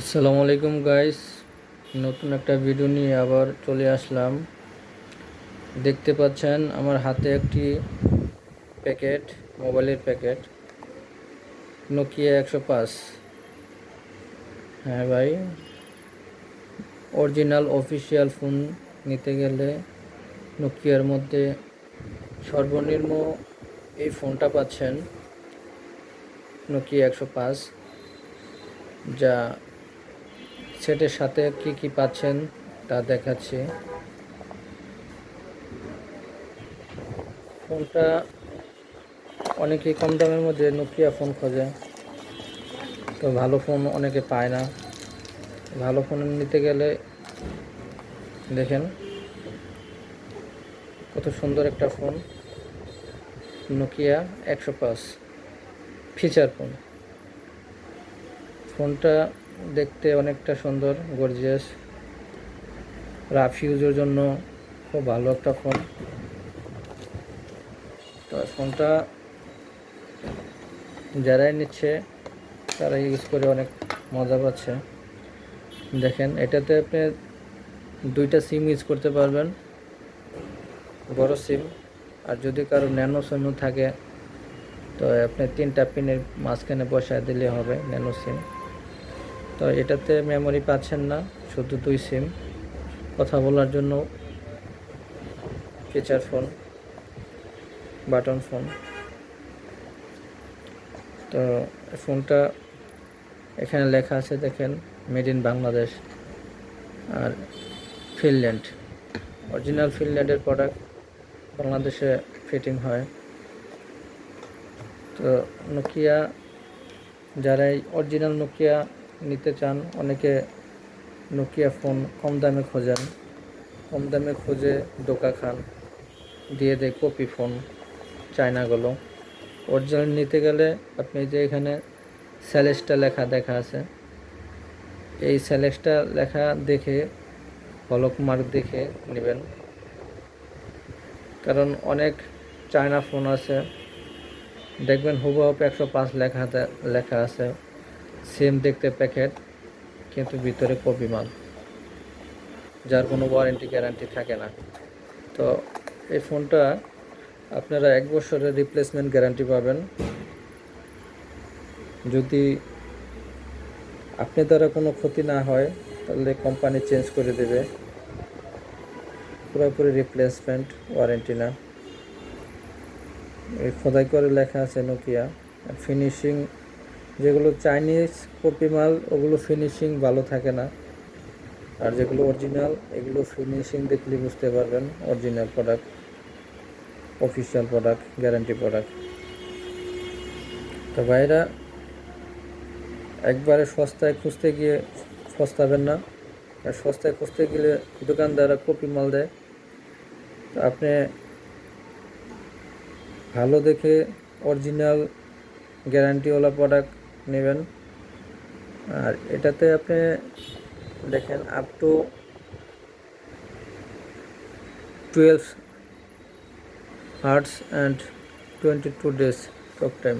আসসালামু আলাইকুম গাইস, নতুন একটা ভিডিও নিয়ে আবার চলে আসলাম। দেখতে পাচ্ছেন আমার হাতে একটি প্যাকেট, মোবাইলের প্যাকেট, নোকিয়া 105। হ্যাঁ ভাই, অরিজিনাল অফিসিয়াল ফোন নিতে গেলে নোকিয়ার মধ্যে সর্বনিম্ন এই ফোনটা পাচ্ছেন, নোকিয়া 105। যা সেটের সাথে কি কি পাচ্ছেন তা দেখাচ্ছি। ফোনটা অনেকেই কম দামের মধ্যে নোকিয়া ফোন খোঁজে, তো ভালো ফোন অনেকে পায় না। ভালো ফোন নিতে গেলে দেখেন কত সুন্দর একটা ফোন, নোকিয়া 105 ফিচার ফোন। ফোনটা দেখতে অনেকটা সুন্দর, গর্জিয়াস, রাফ ইউজের জন্য খুব ভালো একটা ফোন। তো ফোনটা যারাই নিচ্ছে তারা ইউজ করে অনেক মজা পাচ্ছে। দেখেন, এটাতে আপনি দুইটা সিম ইউজ করতে পারবেন, বড় সিম। আর যদি কারো ন্যানো সিম থাকে তো আপনি 3টা পিনের মাঝখানে বসায় দিলে হবে ন্যানো সিম। তো এটাতে মেমোরি পাচ্ছেন না, শুধু 2 সিম, কথা বলার জন্য ফিচার ফোন, বাটন ফোন। তো ফোনটা এখানে লেখা আছে দেখেন, মেড ইন বাংলাদেশ আর ফিনল্যান্ড, অরিজিনাল ফিনল্যান্ডের প্রোডাক্ট, বাংলাদেশে ফিটিং হয়। তো নোকিয়া, যারাই অরিজিনাল নোকিয়া নিতে চান, অনেকে নোকিয়া ফোন কম দামে খোঁজেন, কম দামে খুঁজে ধোকা খান, দিয়ে দেয় কপি ফোন চায়নাগুলো। অরিজিনাল নিতে গেলে আপনি যে এখানে সেলেস্টা লেখা দেখা আছে, এই সেলেস্টা লেখা দেখে, হলক মার্ক দেখে নেবেন। কারণ অনেক চায়না ফোন আছে, দেখবেন হুবহু 105 লেখা আছে, সেম দেখতে প্যাকেট, কিন্তু ভিতরে কপি মাল, যার কোনো ওয়ারেন্টি গ্যারান্টি থাকে না। তো এই ফোনটা আপনারা 1 বছরের রিপ্লেসমেন্ট গ্যারান্টি পাবেন। যদি আপনি দ্বারা কোনো ক্ষতি না হয় তাহলে কোম্পানি চেঞ্জ করে দেবে, পুরোপুরি রিপ্লেসমেন্ট, ওয়ারেন্টি না। এই খোদাই করে লেখা আছে নোকিয়া। ফিনিশিং যেগুলো চাইনিজ কপি মাল, ওগুলো ফিনিশিং ভালো থাকে না। আর যেগুলো অরিজিনাল, এগুলো ফিনিশিং দেখলে বুঝতে পারবেন original product, official product, guarantee product. তো ভাইরা, একবারে সস্তায় খুঁজতে গিয়ে ফস্তাবেন না। আর সস্তায় খুঁজতে গেলে দোকানদাররা কপি মাল দেয়। তো আপনি ভালো দেখে অরিজিনাল গ্যারান্টিওয়ালা প্রোডাক্ট নেবেন। আর এটাতে আপনি দেখেন up to 12 hours and 22 days talk time.